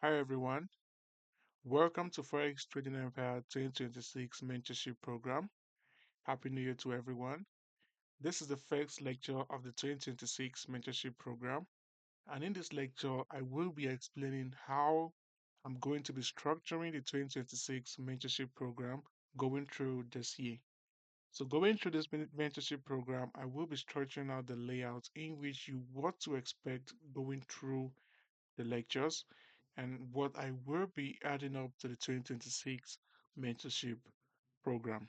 Hi everyone, welcome to FOREX Trading Empire 2026 Mentorship Program. Happy New Year to everyone. This is the first lecture of the 2026 Mentorship Program, and in this lecture, I will be explaining how I'm going to be structuring the 2026 Mentorship Program going through this year. So, going through this mentorship program, I will be structuring out the layout in which you what to expect going through the lectures and what I will be adding up to the 2026 mentorship program.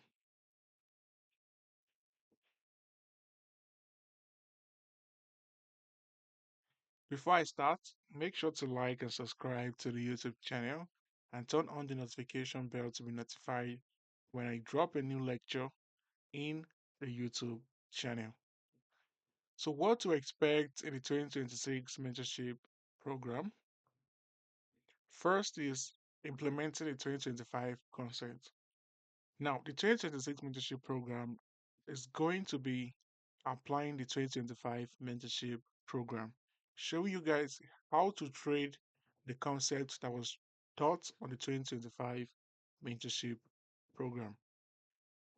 Before I start, make sure to like and subscribe to the YouTube channel and turn on the notification bell to be notified when I drop a new lecture in the YouTube channel. So, what to expect in the 2026 mentorship program? First is implementing the 2025 concept. Now, the 2026 mentorship program is going to be applying the 2025 mentorship program, showing you guys how to trade the concept that was taught on the 2025 mentorship program.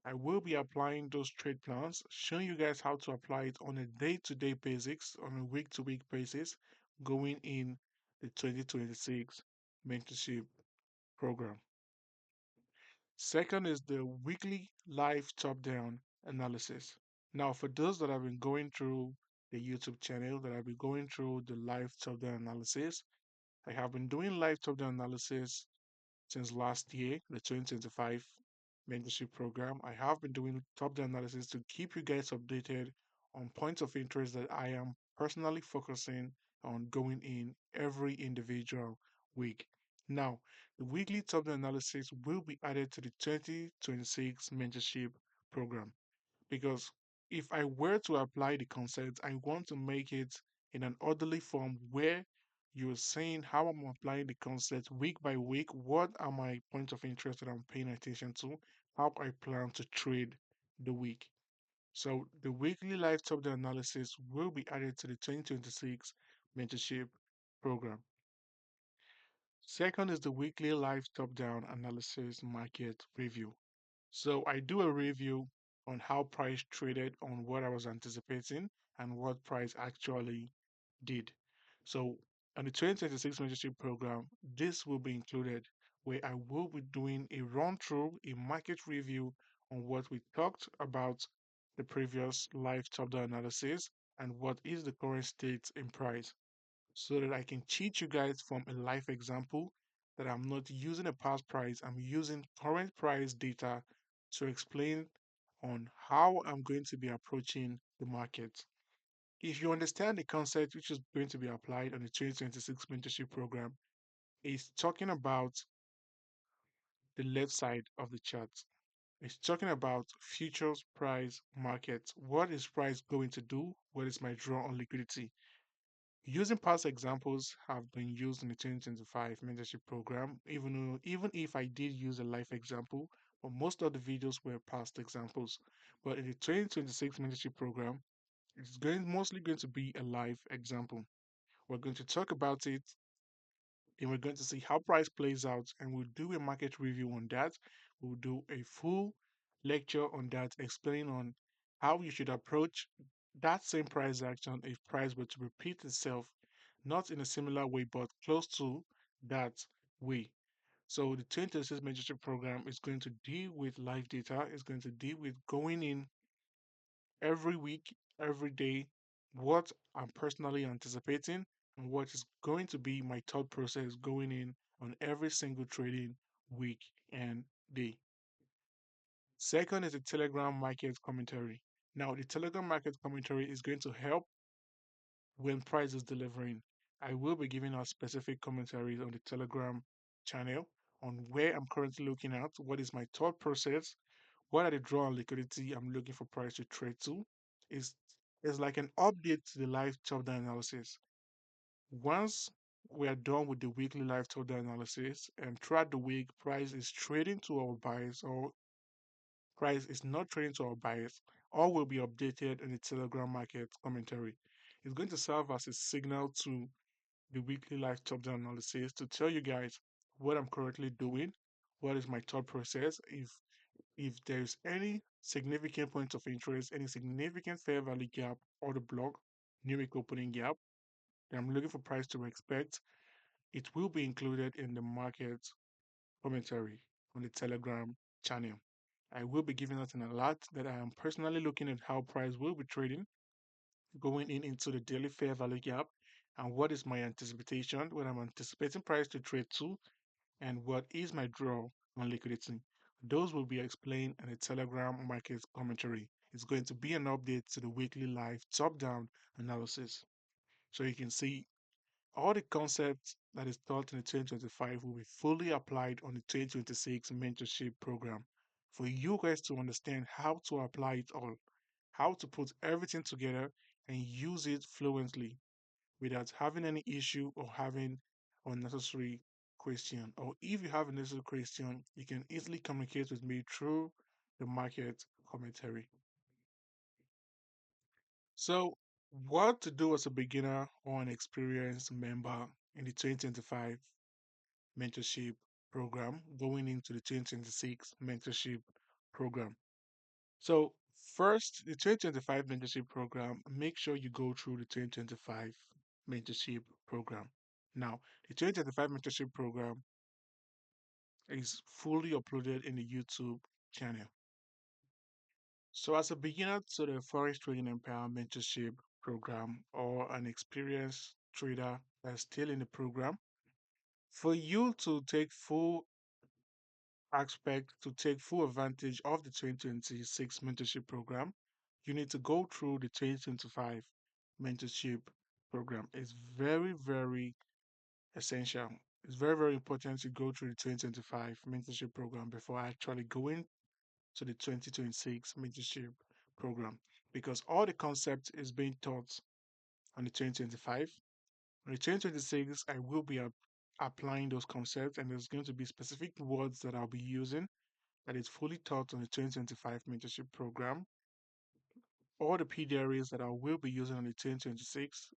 I will be applying those trade plans, showing you guys how to apply it on a day-to-day basis, on a week-to-week basis, going in the 2026 mentorship program. Second is the weekly live top-down analysis. Now, for those that have been going through the YouTube channel, that have been going through the live top-down analysis, I have been doing live top-down analysis since last year, the 2025 mentorship program. I have been doing top-down analysis to keep you guys updated on points of interest that I am personally focusing on going in every individual week. Now, the weekly top-down analysis will be added to the 2026 mentorship program because if I were to apply the concept, I want to make it in an orderly form where you're saying how I'm applying the concept week by week, what are my points of interest that I'm paying attention to, how I plan to trade the week. So the weekly live top down analysis will be added to the 2026 mentorship program. Second is the weekly live top down analysis market review. So I do a review on how price traded on what I was anticipating and what price actually did. So on the 2026 mentorship program, this will be included where I will be doing a run through, a market review on what we talked about the previous live top down analysis and what is the current state in price so that I can teach you guys from a live example that I'm not using a past price, I'm using current price data to explain on how I'm going to be approaching the market. If you understand the concept which is going to be applied on the 2026 mentorship program, it's talking about the left side of the chart. It's talking about futures price market. What is price going to do? What is my draw on liquidity? Using past examples have been used in the 2025 mentorship program, even if I did use a live example, but most of the videos were past examples. But in the 2026 mentorship program, it's mostly going to be a live example. We're going to talk about it and we're going to see how price plays out and we'll do a market review on that. We'll do a full lecture on that, explaining on how you should approach that same price action if price were to repeat itself, not in a similar way, but close to that way. So the 2026 mentorship program is going to deal with live data, it's going to deal with going in every week, every day, what I'm personally anticipating and what is going to be my thought process going in on every single trading week and day. Second is the Telegram market commentary. Now, the Telegram market commentary is going to help when price is delivering. I will be giving out specific commentaries on the Telegram channel on where I'm currently looking at, what is my thought process, what are the draw on liquidity I'm looking for price to trade to. Is is like an update to the live top down analysis. Once we are done with the weekly live top down analysis and throughout the week, price is trading to our bias or price is not trading to our bias, all will be updated in the Telegram market commentary. It's going to serve as a signal to the weekly live top-down analysis to tell you guys what I'm currently doing, what is my thought process, if there's any significant point of interest, any significant fair value gap or the block, new week opening gap that I'm looking for price to respect, it will be included in the market commentary on the Telegram channel. I will be giving out an alert that I am personally looking at how price will be trading going in into the daily fair value gap and what is my anticipation, what I'm anticipating price to trade to, and what is my draw on liquidity. Those will be explained in the Telegram market commentary. It's going to be an update to the weekly live top down analysis. So you can see all the concepts that is taught in the 2025 will be fully applied on the 2026 mentorship program for you guys to understand how to apply it all, how to put everything together and use it fluently without having any issue or having unnecessary question. Or if you have a necessary question, you can easily communicate with me through the market commentary. So, what to do as a beginner or an experienced member in the 2025 mentorship program going into the 2026 mentorship program? So, first, the 2025 mentorship program, make sure you go through the 2025 mentorship program. Now, the 2025 mentorship program is fully uploaded in the YouTube channel. So, as a beginner to the FOREX Trading Empire mentorship program or an experienced trader that's still in the program, for you to take full take full advantage of the 2026 mentorship program, you need to go through the 2025 mentorship program. It's very, very essential. It's very, very important to go through the 2025 mentorship program before actually going to the 2026 mentorship program because all the concept is being taught on the 2025. On the 2026, I will be applying those concepts, and there's going to be specific words that I'll be using that is fully taught on the 2025 mentorship program. All the PDRs that I will be using on the 2026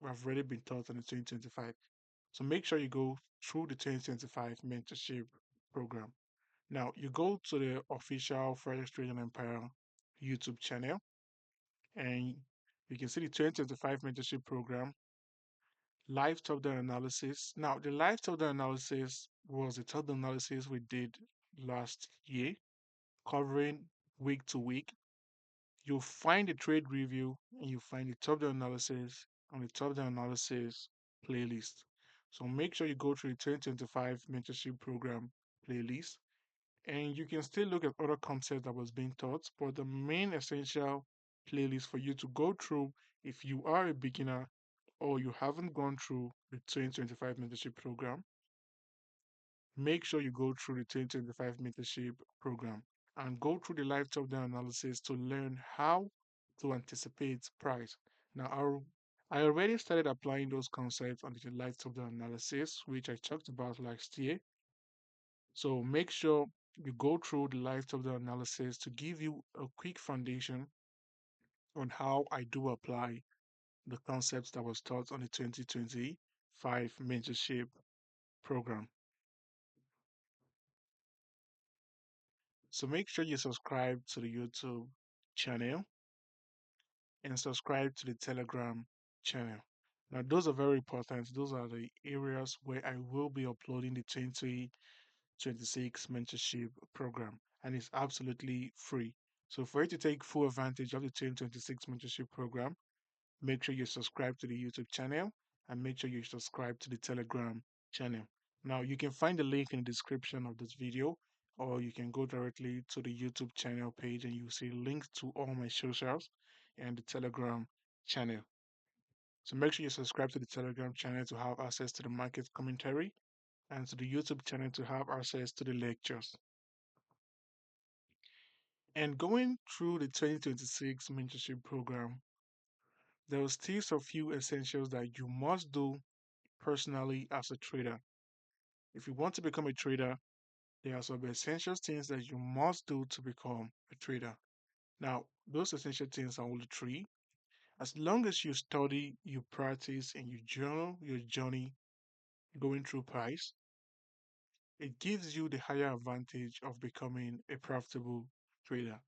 have already been taught on the 2025. So make sure you go through the 2025 mentorship program. Now, you go to the official FOREX Trading Empire YouTube channel and you can see the 2025 mentorship program, live top down analysis. Now, the live top down analysis was a top down analysis we did last year, covering week to week. You'll find the trade review and you find the top down analysis on the top down analysis playlist. So make sure you go through the 2025 mentorship program playlist and you can still look at other concepts that was being taught, but the main essential playlist for you to go through if you are a beginner or you haven't gone through the 2025 mentorship program, make sure you go through the 2025 mentorship program and go through the live top down analysis to learn how to anticipate price. Now, I already started applying those concepts on the live top down analysis, which I talked about last year. So make sure you go through the live top down analysis to give you a quick foundation on how I do apply the concepts that was taught on the 2025 mentorship program. So make sure you subscribe to the YouTube channel and subscribe to the Telegram channel. Now, those are very important. Those are the areas where I will be uploading the 2026 mentorship program, and it's absolutely free. So, for you to take full advantage of the 2026 mentorship program, make sure you subscribe to the YouTube channel and make sure you subscribe to the Telegram channel. Now, you can find the link in the description of this video, or you can go directly to the YouTube channel page and you see links to all my socials and the Telegram channel. So make sure you subscribe to the Telegram channel to have access to the market commentary and to the YouTube channel to have access to the lectures. And going through the 2026 mentorship program, there will still a few essentials that you must do personally as a trader. If you want to become a trader, there are some essential things that you must do to become a trader. Now, those essential things are only three, As long as you study, you practice, and you journal your journey going through price, it gives you the higher advantage of becoming a profitable trader.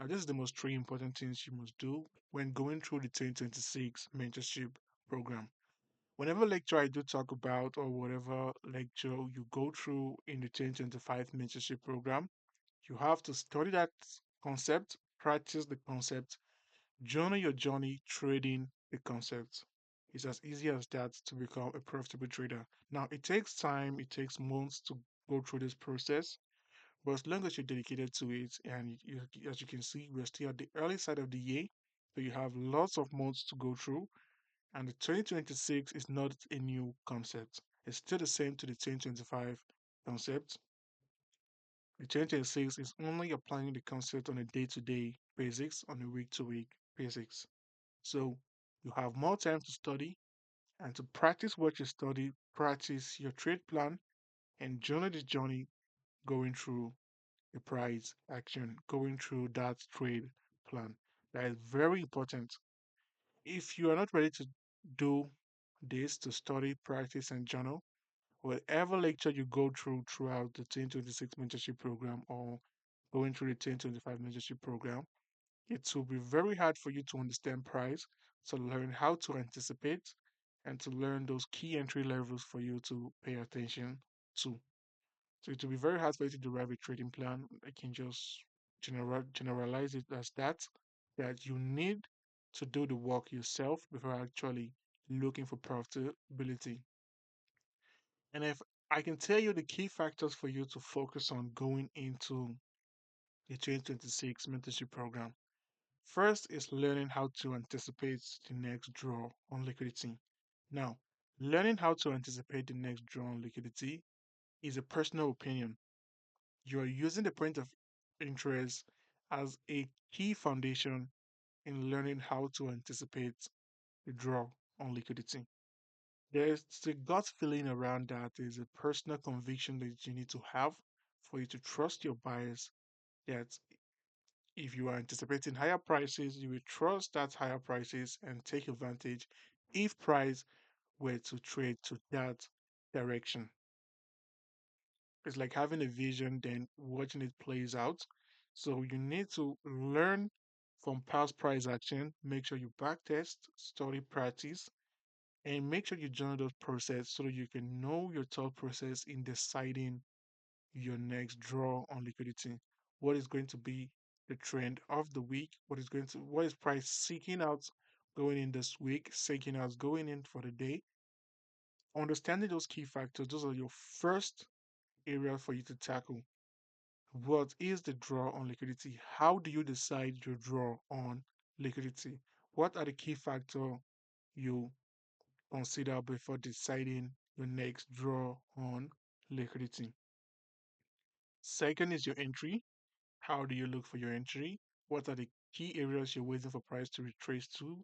Now, this is the most three important things you must do when going through the 2026 mentorship program. Whenever lecture I do talk about, or whatever lecture you go through in the 2025 mentorship program, you have to study that concept, practice the concept, journey your journey trading the concept. It's as easy as that to become a profitable trader. Now, it takes time, it takes months to go through this process, but as long as you're dedicated to it, and as you can see, we're still at the early side of the year, so you have lots of months to go through. And the 2026 is not a new concept, it's still the same to the 2025 concept. The 2026 is only applying the concept on a day to day basis, on a week to week basis. So you have more time to study and to practice what you study, practice your trade plan, and journey the journey going through the price action, going through that trade plan. That is very important. If you are not ready to do this, to study, practice, and journal, whatever lecture you go through throughout the 2026 mentorship program or going through the 2025 mentorship program, it will be very hard for you to understand price, to learn how to anticipate, and to learn those key entry levels for you to pay attention to. So it will be very hard for you to derive a trading plan. I can just generalize it as that you need to do the work yourself before actually looking for profitability. And if I can tell you the key factors for you to focus on going into the 2026 mentorship program. First is learning how to anticipate the next draw on liquidity. Now, learning how to anticipate the next draw on liquidity is a personal opinion. You are using the point of interest as a key foundation in learning how to anticipate the draw on liquidity. There's a gut feeling around that. There's a personal conviction that you need to have for you to trust your buyers that if you are anticipating higher prices, you will trust that higher prices and take advantage if price were to trade to that direction. It's like having a vision, then watching it plays out. So you need to learn from past price action, make sure you backtest, study, practice, and make sure you journal those process so that you can know your thought process in deciding your next draw on liquidity. What is going to be the trend of the week? What is price seeking out going in this week, seeking out going in for the day? Understanding those key factors, those are your first area for you to tackle. What is the draw on liquidity? How do you decide your draw on liquidity? What are the key factors you consider before deciding your next draw on liquidity? Second is your entry. How do you look for your entry? What are the key areas you're waiting for price to retrace to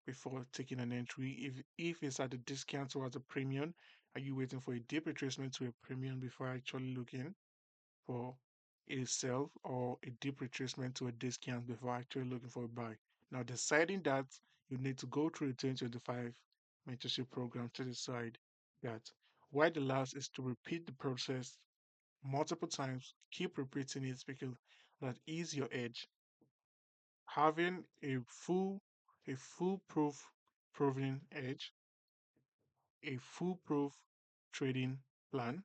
before taking an entry? If it's at a discount or at a premium, are you waiting for a deep retracement to a premium before actually looking for a sell, or a deep retracement to a discount before actually looking for a buy? Now, deciding that, you need to go through the 2025 mentorship program to decide that. Why the last is to repeat the process multiple times, keep repeating it because that is your edge. Having a foolproof proven edge, a foolproof trading plan,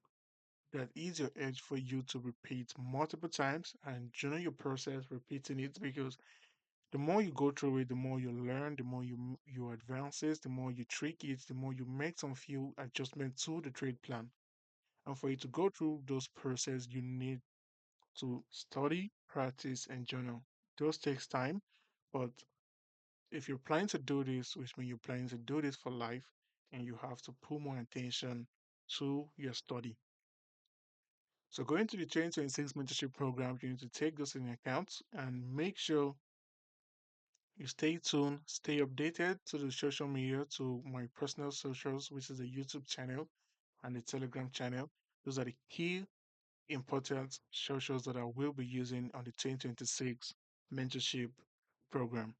that is your edge for you to repeat multiple times and journal your process repeating it because the more you go through it, the more you learn, the more you advances, the more you trick it, the more you make some few adjustments to the trade plan. And for you to go through those process, you need to study, practice, and journal. Those takes time, but if you're planning to do this, which means you're planning to do this for life, and you have to put more attention to your study. So going to the 2026 mentorship program, you need to take those in account and make sure you stay tuned, stay updated to the social media, to my personal socials, which is the YouTube channel and the Telegram channel. Those are the key important socials that I will be using on the 2026 mentorship program.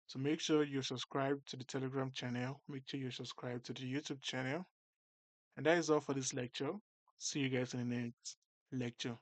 So make sure you're subscribed to the Telegram channel. Make sure you're subscribed to the YouTube channel. And that is all for this lecture. See you guys in the next lecture.